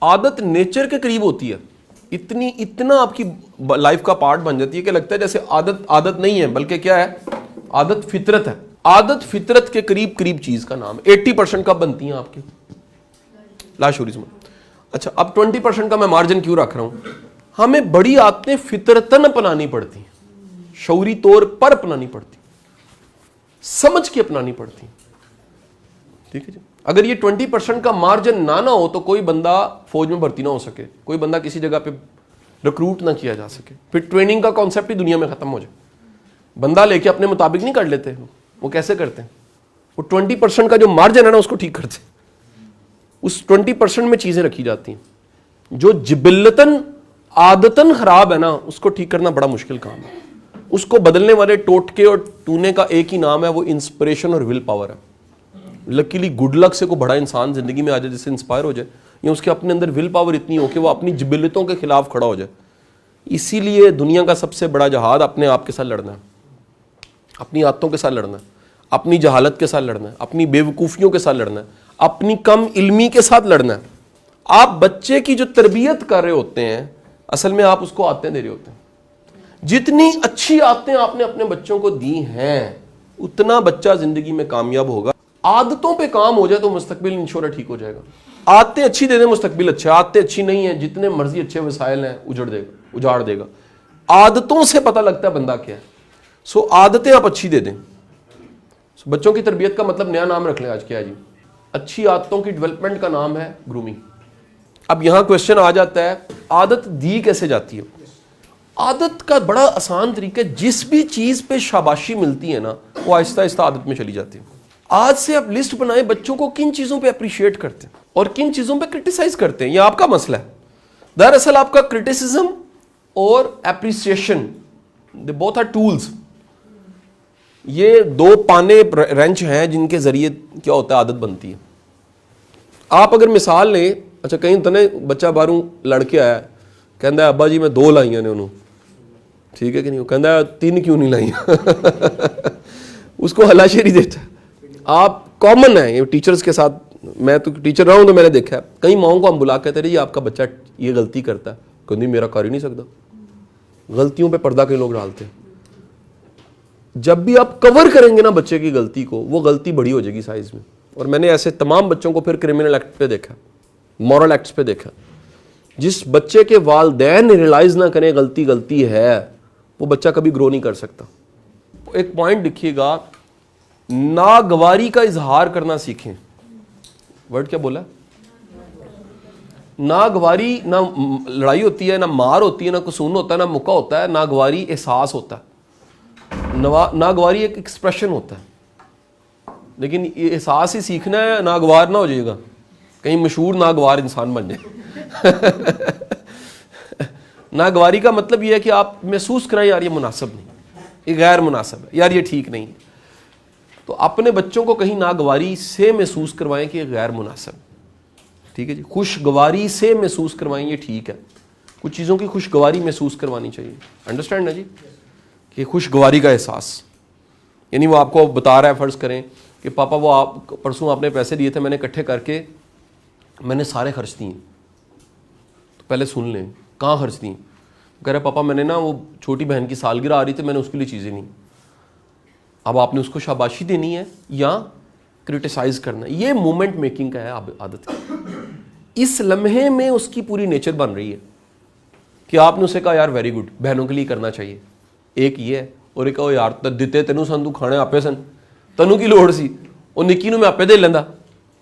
عادت نیچر کے قریب ہوتی ہے, اتنا آپ کی لائف کا پارٹ بن جاتی ہے کہ لگتا ہے جیسے عادت نہیں ہے بلکہ کیا ہے, عادت فطرت ہے. عادت فطرت کے قریب چیز کا نام ہے. 80% کب بنتی ہیں آپ کی لاشعوری میں. اچھا اب 20% کا میں مارجن کیوں رکھ رہا ہوں؟ ہمیں بڑی عادتیں فطرتاً اپنانی پڑتی ہیں, شعوری طور پر اپنانی پڑتی, سمجھ کے اپنانی پڑتی. ٹھیک ہے جی. اگر یہ 20% کا مارجن نہ ہو تو کوئی بندہ فوج میں بھرتی نہ ہو سکے, کوئی بندہ کسی جگہ پہ ریکروٹ نہ کیا جا سکے, پھر ٹریننگ کا کانسیپٹ ہی دنیا میں ختم ہو جائے. بندہ لے کے اپنے مطابق نہیں کر لیتے, وہ کیسے کرتے ہیں؟ وہ 20% کا جو مارجن ہے نا اس کو ٹھیک کرتے ہیں. اس 20% میں چیزیں رکھی جاتی ہیں جو جبلتاً عادتاً خراب ہے نا, اس کو ٹھیک کرنا بڑا مشکل کام ہے. اس کو بدلنے والے ٹوٹکے اور ٹونے کا ایک ہی نام ہے, وہ انسپریشن اور ول پاور ہے. لکیلی گڈ لک سے کوئی بڑا انسان زندگی میں آ جائے جس سے انسپائر ہو جائے, یا اس کے اپنے اندر ول پاور اتنی ہو کہ وہ اپنی جبلتوں کے خلاف کھڑا ہو جائے. اسی لیے دنیا کا سب سے بڑا جہاد اپنے آپ کے ساتھ لڑنا ہے, اپنی عادتوں کے ساتھ لڑنا ہے, اپنی جہالت کے ساتھ لڑنا ہے, اپنی بے وقوفیوں کے ساتھ لڑنا ہے, اپنی کم علمی کے ساتھ لڑنا ہے. آپ بچے کی جو تربیت کر رہے ہوتے ہیں اصل میں آپ اس کو عادتیں دے رہے ہوتے ہیں. جتنی اچھی عادتیں آپ نے اپنے بچوں کو دی ہیں اتنا بچہ زندگی میں کامیاب ہوگا. عادتوں پہ کام ہو جائے تو مستقبل انشورہ ٹھیک ہو جائے گا. عادتیں اچھی دے دیں مستقبل اچھا, عادتیں اچھی نہیں ہیں جتنے مرضی اچھے وسائل ہیں اجاڑ دے گا. عادتوں سے پتہ لگتا ہے بندہ کیا ہے. سو عادتیں آپ اچھی دے دیں. بچوں کی تربیت کا مطلب نیا نام رکھ لیں آج کیا ہے جی, اچھی عادتوں کی ڈیولپمنٹ کا نام ہے گرومنگ. اب یہاں کوشچن آ جاتا ہے عادت دی کیسے جاتی ہے؟ عادت کا بڑا آسان طریقہ ہے, جس بھی چیز پہ شاباشی ملتی ہے نا وہ آہستہ آہستہ عادت میں چلی جاتی ہے. آج سے آپ لسٹ بنائیں بچوں کو کن چیزوں پہ اپریشیٹ کرتے ہیں اور کن چیزوں پہ کرٹیسائز کرتے ہیں. یہ آپ کا مسئلہ ہے. دراصل آپ کا کرٹیسزم اور appreciation they both are tools. یہ دو پانے رینچ ہیں جن کے ذریعے کیا ہوتا ہے عادت بنتی ہے. آپ اگر مثال لیں, اچھا کہیں تو نہیں بچہ باہروں لڑکے آیا کہندا ہے ابا جی میں 2 لائیاں نے انہوں, ٹھیک ہے کہ نہیں, وہ کہندا ہے 3 کیوں نہیں لائیاں اس کو ہلاشیری دیتا ہے. آپ کامن ہیں یہ ٹیچرز کے ساتھ, میں تو ٹیچر رہا ہوں تو میں نے دیکھا ہے کئی ماؤں کو ہم بلا کے کہتے ہیں یہ آپ کا بچہ یہ غلطی کرتا ہے, کہندی میرا کر ہی نہیں سکتا. غلطیوں پہ پردہ کئی لوگ ڈالتے ہیں. جب بھی آپ کور کریں گے نا بچے کی غلطی کو, وہ غلطی بڑی ہو جائے گی سائز میں. اور میں نے ایسے تمام بچوں کو پھر کرمنل ایکٹ پہ دیکھا, مورل ایکٹس پہ دیکھا. جس بچے کے والدین ریئلائز نہ کریں غلطی ہے وہ بچہ کبھی گرو نہیں کر سکتا. ایک پوائنٹ لکھیے گا, ناگواری کا اظہار کرنا سیکھیں. ورڈ کیا بولا؟ ناگواری. نہ لڑائی ہوتی ہے, نہ مار ہوتی ہے, نہ قصون ہوتا ہے, نہ مکہ ہوتا ہے. ناگواری احساس ہوتا ہے. ناگواری ایک ایکسپریشن ہوتا ہے. لیکن یہ احساس ہی سیکھنا ہے, ناگوار نہ ہو جائے گا, کہیں مشہور ناگوار انسان بن جائے. ناگواری کا مطلب یہ ہے کہ آپ محسوس کرائیں یار یہ مناسب نہیں, یہ غیر مناسب ہے, یار یہ ٹھیک نہیں. تو اپنے بچوں کو کہیں ناگواری سے محسوس کروائیں کہ یہ غیر مناسب. ٹھیک ہے جی. خوشگواری سے محسوس کروائیں یہ ٹھیک ہے. کچھ چیزوں کی خوشگواری محسوس کروانی چاہیے. انڈرسٹینڈ ہے جی, کہ خوشگواری کا احساس. یعنی وہ آپ کو بتا رہا ہے, فرض کریں کہ پاپا وہ آپ پرسوں آپ نے پیسے دیے تھے, میں نے اکٹھے کر کے میں نے سارے خرچ دیے. تو پہلے سن لیں کہاں خرچ دیے. کہہ رہے پاپا میں نے نا وہ چھوٹی بہن کی سالگرہ آ رہی تھی, میں نے اس کے لیے چیزیں نہیں. اب آپ نے اس کو شاباشی دینی ہے یا کرٹیسائز کرنا ہے. یہ مومنٹ میکنگ کا ہے عادت. اس لمحے میں اس کی پوری نیچر بن رہی ہے کہ آپ نے اسے کہا یار ویری گڈ, بہنوں کے لیے کرنا چاہیے. ایک یہ ہے, اور ایک کہو یار دیتے تینوں سن, تو کھانے آپے سن, تینوں کی لوڑ سی, اور نکی نو میں آپے دے لینا.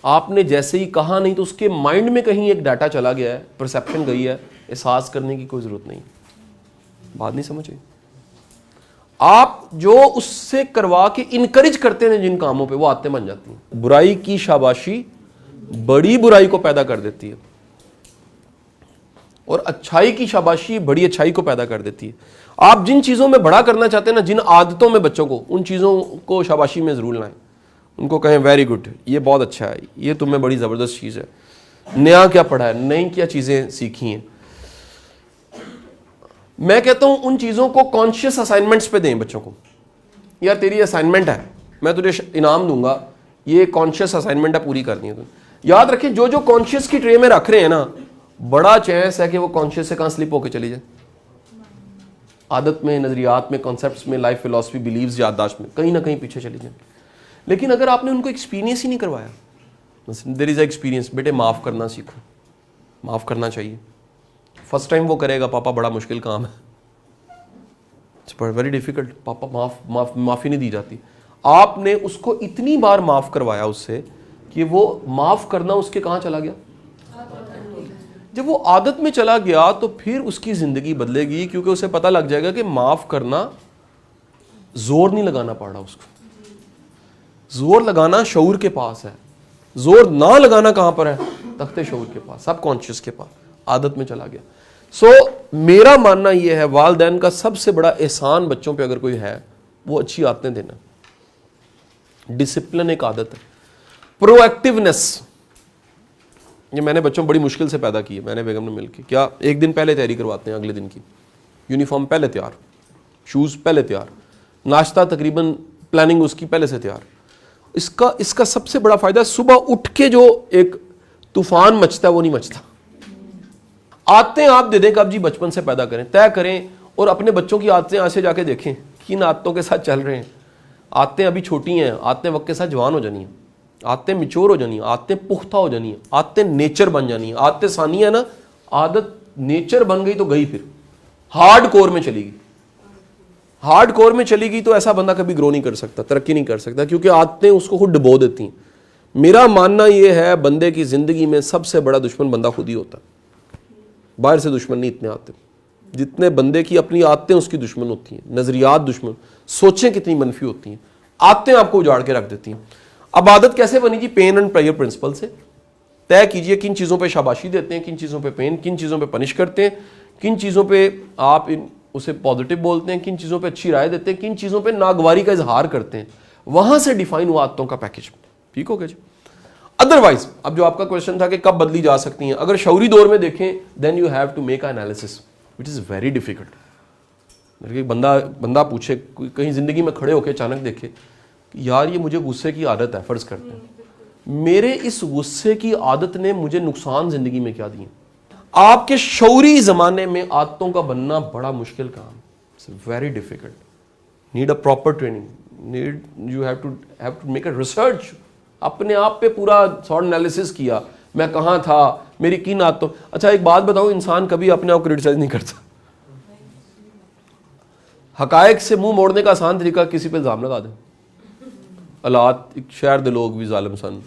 آپ نے جیسے ہی کہا نہیں تو اس کے مائنڈ میں کہیں ایک ڈاٹا چلا گیا ہے, پرسیپشن گئی ہے, احساس کرنے کی کوئی ضرورت نہیں. بات نہیں سمجھے؟ آپ جو اس سے کروا کے انکریج کرتے ہیں جن کاموں پہ, وہ عادتیں بن جاتی ہیں. برائی کی شاباشی بڑی برائی کو پیدا کر دیتی ہے, اور اچھائی کی شاباشی بڑی اچھائی کو پیدا کر دیتی ہے. آپ جن چیزوں میں بڑا کرنا چاہتے ہیں نا, جن عادتوں میں بچوں کو, ان چیزوں کو شاباشی میں ضرور لائیں. ان کو کہیں ویری گڈ, یہ بہت اچھا ہے, یہ تمہیں بڑی زبردست چیز ہے, نیا کیا پڑھا ہے, نئی کیا چیزیں سیکھی ہیں. میں کہتا ہوں ان چیزوں کو کانشیس اسائنمنٹس پہ دیں بچوں کو. یار تیری اسائنمنٹ ہے, میں تجھے انعام دوں گا, یہ کانشیس اسائنمنٹ ہے, پوری کرنی ہے. یاد رکھیں جو کانشیس کی ٹرے میں رکھ رہے ہیں نا, بڑا چانس ہے کہ وہ کانشیس سے کہاں سلپ ہو کے چلی جائے، عادت میں، نظریات میں، کانسیپٹس میں، لائف فلاسفی، بیلیوز، یادداشت میں کہیں نہ کہیں پیچھے چلی جائیں. لیکن اگر آپ نے ان کو ایکسپیرینس ہی نہیں کروایا، دیر از اے ایکسپیرینس، بیٹے معاف کرنا سیکھو، معاف کرنا چاہیے. فرسٹ ٹائم وہ کرے گا پاپا بڑا مشکل کام ہے، ویری ڈیفیکلٹ، پاپا معافی نہیں دی جاتی. آپ نے اس کو اتنی بار معاف کروایا اس سے کہ وہ معاف کرنا اس کے کہاں چلا گیا. جب وہ عادت میں چلا گیا تو پھر اس کی زندگی بدلے گی، کیونکہ اسے پتہ لگ جائے گا کہ معاف کرنا زور نہیں لگانا پڑ رہا اس کو. زور لگانا شعور کے پاس ہے، زور نہ لگانا کہاں پر ہے؟ تخت شعور کے پاس، سب کانشیس کے پاس. عادت میں چلا گیا. میرا ماننا یہ ہے والدین کا سب سے بڑا احسان بچوں پہ اگر کوئی ہے وہ اچھی عادتیں دینا. ڈسپلن ایک عادت ہے. پرو ایکٹیونیس، یہ میں نے بچوں بڑی مشکل سے پیدا کی ہے، میں نے بیگم نے مل کے. کیا ایک دن پہلے تیاری کرواتے ہیں اگلے دن کی، یونیفارم پہلے تیار، شوز پہلے تیار، ناشتہ تقریباً پلاننگ اس کی پہلے سے تیار. اس کا سب سے بڑا فائدہ ہے صبح اٹھ کے جو ایک طوفان مچتا ہے وہ نہیں مچتا. عادتیں آپ دے دیں کہ اب جی بچپن سے پیدا کریں، طے کریں، اور اپنے بچوں کی عادتیں آج سے جا کے دیکھیں کن عادتوں کے ساتھ چل رہے ہیں. عادتیں ابھی چھوٹی ہیں، عادتیں وقت کے ساتھ جوان ہو جانی ہیں، عادتیں میچور ہو جانی ہیں، عادتیں پختہ ہو جانی ہیں، عادتیں نیچر بن جانی ہیں. عادتیں ثانی ہے نا، عادت نیچر بن گئی تو گئی، پھر ہارڈ کور میں چلی گئی. ہارڈ کور میں چلی گئی تو ایسا بندہ کبھی گرو نہیں کر سکتا، ترقی نہیں کر سکتا، کیونکہ عادتیں اس کو خود ڈبو دیتی ہیں. میرا ماننا یہ ہے بندے کی زندگی میں سب سے بڑا دشمن بندہ خود ہی ہوتا ہے. باہر سے دشمن نہیں اتنے آتے جتنے بندے کی اپنی عادتیں اس کی دشمن ہوتی ہیں. نظریات دشمن، سوچیں کتنی منفی ہوتی ہیں، عادتیں آپ کو اجاڑ کے رکھ دیتی ہیں. اب عادت کیسے بنی جی؟ پین اینڈ پلیئر پرنسپل سے. طے کیجئے کن چیزوں پہ شاباشی دیتے ہیں، کن چیزوں پہ پین، کن چیزوں پہ پنش کرتے ہیں، کن چیزوں پہ آپ اسے پازیٹیو بولتے ہیں، کن چیزوں پہ اچھی رائے دیتے ہیں، کن چیزوں پہ ناگواری کا اظہار کرتے ہیں. وہاں سے ڈیفائن ہوا عادتوں کا پیکج. ٹھیک ہو گیا جی؟ ادروائز اب جو آپ کا کوشچن تھا کہ کب بدلی جا سکتی ہیں، اگر شعوری دور میں دیکھیں then you have to make an analysis which is very difficult. بندہ پوچھے کہیں زندگی میں کھڑے ہو کے اچانک دیکھے یار یہ مجھے غصے کی عادت ہے، فرض کرتے ہیں میرے اس غصے کی عادت نے مجھے نقصان زندگی میں کیا دیے. آپ کے شعوری زمانے میں عادتوں کا بننا بڑا مشکل کام، it's very difficult. Need a proper training, need you have to make a research. اپنے آپ پہ پورا سارٹ انالیسس کیا، میں کہاں تھا، میری کن عادتوں. اچھا ایک بات بتاؤں، انسان کبھی اپنے آپ کو کرٹیسائز نہیں کرتا. حقائق سے منہ موڑنے کا آسان طریقہ کسی پہ الزام لگا دیں. حالات شہر دے لوگ بھی ظالم سن،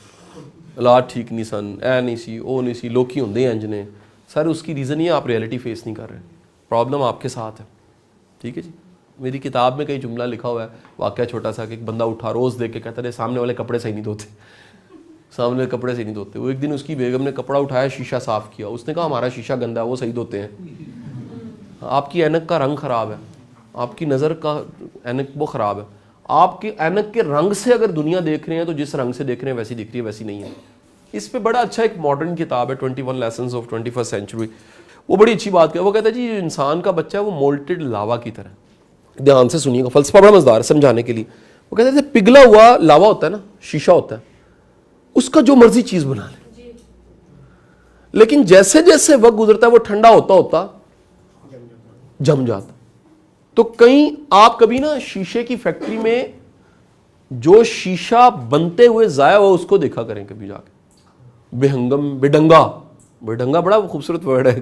حالات ٹھیک نہیں سن، اے نہیں سی، او نہیں سی، لوکی ہوندے ہیں انجنے. سر اس کی ریزن یہ آپ ریئلٹی فیس نہیں کر رہے، پرابلم آپ کے ساتھ ہے. ٹھیک ہے جی؟ میری کتاب میں کئی جملہ لکھا ہوا ہے، واقعہ چھوٹا سا، کہ ایک بندہ اٹھا روز دیکھ کے کہتا ہے سامنے والے کپڑے صحیح نہیں دھوتے، سامنے والے کپڑے صحیح نہیں دھوتے. وہ ایک دن اس کی بیگم نے کپڑا اٹھایا، شیشہ صاف کیا، اس نے کہا ہمارا شیشہ گندا ہے، وہ صحیح دھوتے ہیں. آپ کی اینک کا رنگ خراب ہے، آپ کی نظر کا اینک وہ خراب ہے. آپ کی اینک کے رنگ سے اگر دنیا دیکھ رہے ہیں تو جس رنگ سے دیکھ رہے ہیں ویسی دکھ رہی ہے، ویسی نہیں ہے. اس پہ بڑا اچھا ایک ماڈرن کتاب ہے 21 لیسنز آف 21st سینچری. وہ بڑی اچھی بات کیا، وہ کہتا ہے جی انسان کا بچہ ہے وہ مولٹڈ لاوا کی طرح. دھیان سے سنیے گا، فلسفہ بڑا مزدار ہے سمجھانے کے لیے. وہ کہتے ہیں پگھلا ہوا لاوا ہوتا ہے نا، شیشہ ہوتا ہے، اس کا جو مرضی چیز بنا لے، لیکن جیسے جیسے وقت گزرتا ہے وہ ٹھنڈا ہوتا ہوتا جم جاتا. تو کہیں آپ کبھی نا شیشے کی فیکٹری میں جو شیشہ بنتے ہوئے ضائع ہوا اس کو دیکھا کریں کبھی جا کے. بےڈنگا بڑا خوبصورت ورڈ ہے.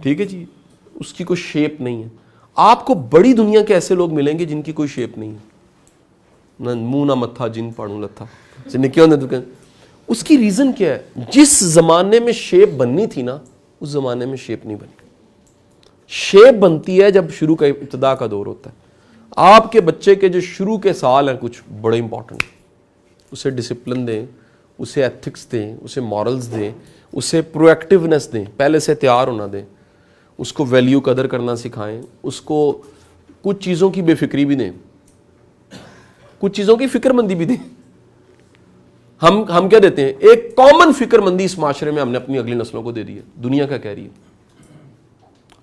ٹھیک ہے جی؟ اس کی کوئی شیپ نہیں ہے. آپ کو بڑی دنیا کے ایسے لوگ ملیں گے جن کی کوئی شیپ نہیں ہے، نہ منہ نہ متھا، جن پاڑوں لتھا اس کی ریزن کیا ہے؟ جس زمانے میں شیپ بننی تھی نا اس زمانے میں شیپ نہیں بنی. شیپ بنتی ہے جب شروع کا ابتدا کا دور ہوتا ہے. آپ کے بچے کے جو شروع کے سال ہیں کچھ بڑے امپورٹنٹ، اسے ڈسپلن دیں، اسے ایتھکس دیں، اسے مورلز دیں، اسے پرو ایکٹیونیس دیں، پہلے سے تیار ہونا دیں، اس کو ویلیو قدر کرنا سکھائیں، اس کو کچھ چیزوں کی بے فکری بھی دیں، کچھ چیزوں کی فکر مندی بھی دیں. ہم کیا دیتے ہیں؟ ایک کامن فکر مندی اس معاشرے میں ہم نے اپنی اگلی نسلوں کو دے دی ہے. دنیا کا کہہ رہی ہے،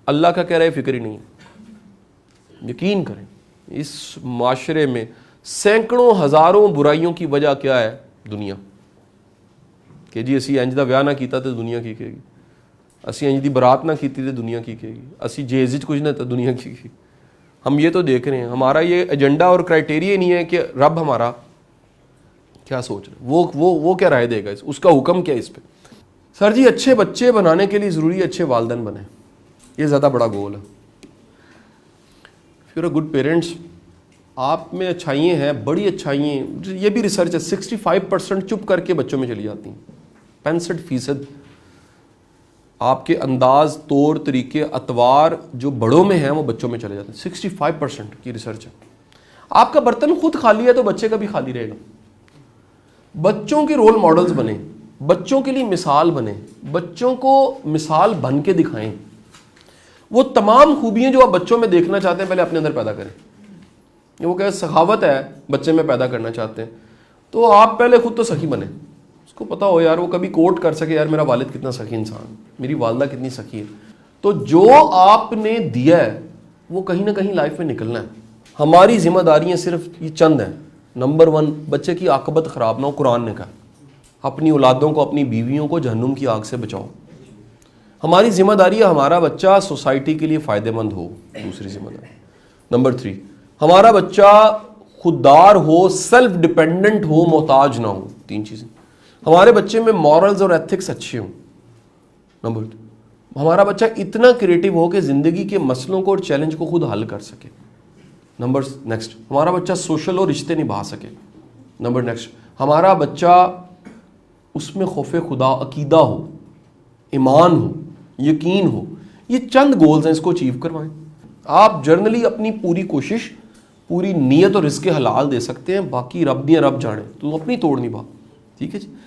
اللہ کا کہہ رہا ہے فکر ہی نہیں ہے. یقین کریں اس معاشرے میں سینکڑوں ہزاروں برائیوں کی وجہ کیا ہے؟ دنیا. کہ جی اسی انج دا ویاہ نہ کیتا تو دنیا کی کہے گی. اسی انج دی برات نہ کیتی تے دنیا کی کہے گی, اسی جہیز کچھ نہ تو دنیا کی کہے گی. ہم یہ تو دیکھ رہے ہیں, ہمارا یہ ایجنڈا اور کرائٹیریا ہی نہیں ہے کہ رب ہمارا کیا سوچ رہا ہے, وہ کیا رائے دے گا, اس کا حکم کیا اس پہ. سر جی اچھے بچے بنانے کے لیے ضروری اچھے والدین بنے, یہ زیادہ بڑا گول ہے. if you're a good parents, آپ میں اچھائیاں ہیں, بڑی اچھائیاں, یہ بھی ریسرچ ہے, 65% چپ کر کے بچوں میں چلی جاتی ہیں, 65% آپ کے انداز, طور طریقے, اطوار جو بڑوں میں ہیں وہ بچوں میں چلے جاتے ہیں. 65% کی ریسرچ ہے. آپ کا برتن خود خالی ہے تو بچے کا بھی خالی رہے گا. بچوں کے رول ماڈلز بنیں, بچوں کے لیے مثال بنیں, بچوں کو مثال بن کے دکھائیں. وہ تمام خوبیاں جو آپ بچوں میں دیکھنا چاہتے ہیں پہلے اپنے اندر پیدا کریں. وہ کہ سخاوت ہے بچے میں پیدا کرنا چاہتے ہیں تو آپ پہلے خود تو سخی بنیں. اس کو پتا ہو یار, وہ کبھی کوٹ کر سکے یار میرا والد کتنا سخی انسان, میری والدہ کتنی سخی ہے. تو جو آپ نے دیا ہے وہ کہیں نہ کہیں لائف میں نکلنا ہے. ہماری ذمہ داریاں صرف یہ چند ہیں. نمبر 1, بچے کی عاقبت خراب نہ ہو. قرآن نے کہا اپنی اولادوں کو, اپنی بیویوں کو جہنم کی آگ سے بچاؤ. ہماری ذمہ داری ہے ہمارا بچہ سوسائٹی کے لیے فائدہ مند ہو. دوسری ذمہ داری. نمبر 3, ہمارا بچہ خوددار ہو, سیلف ڈیپینڈنٹ ہو, محتاج نہ ہو. 3 چیزیں. ہمارے بچے میں مورلز اور ایتھکس اچھے ہوں. نمبر 2, ہمارا بچہ اتنا کریٹو ہو کہ زندگی کے مسئلوں کو اور چیلنج کو خود حل کر سکے. نیکسٹ, ہمارا بچہ سوشل اور رشتے نبھا سکے. نیکسٹ, ہمارا بچہ اس میں خوف خدا, عقیدہ ہو, ایمان ہو, یقین ہو. یہ چند گولز ہیں, اس کو اچیو کروائیں. آپ جرنلی اپنی پوری کوشش, پوری نیت اور رزق حلال دے سکتے ہیں, باقی رب دیا رب جانے, تو اپنی توڑ نبھا. ٹھیک ہے جی.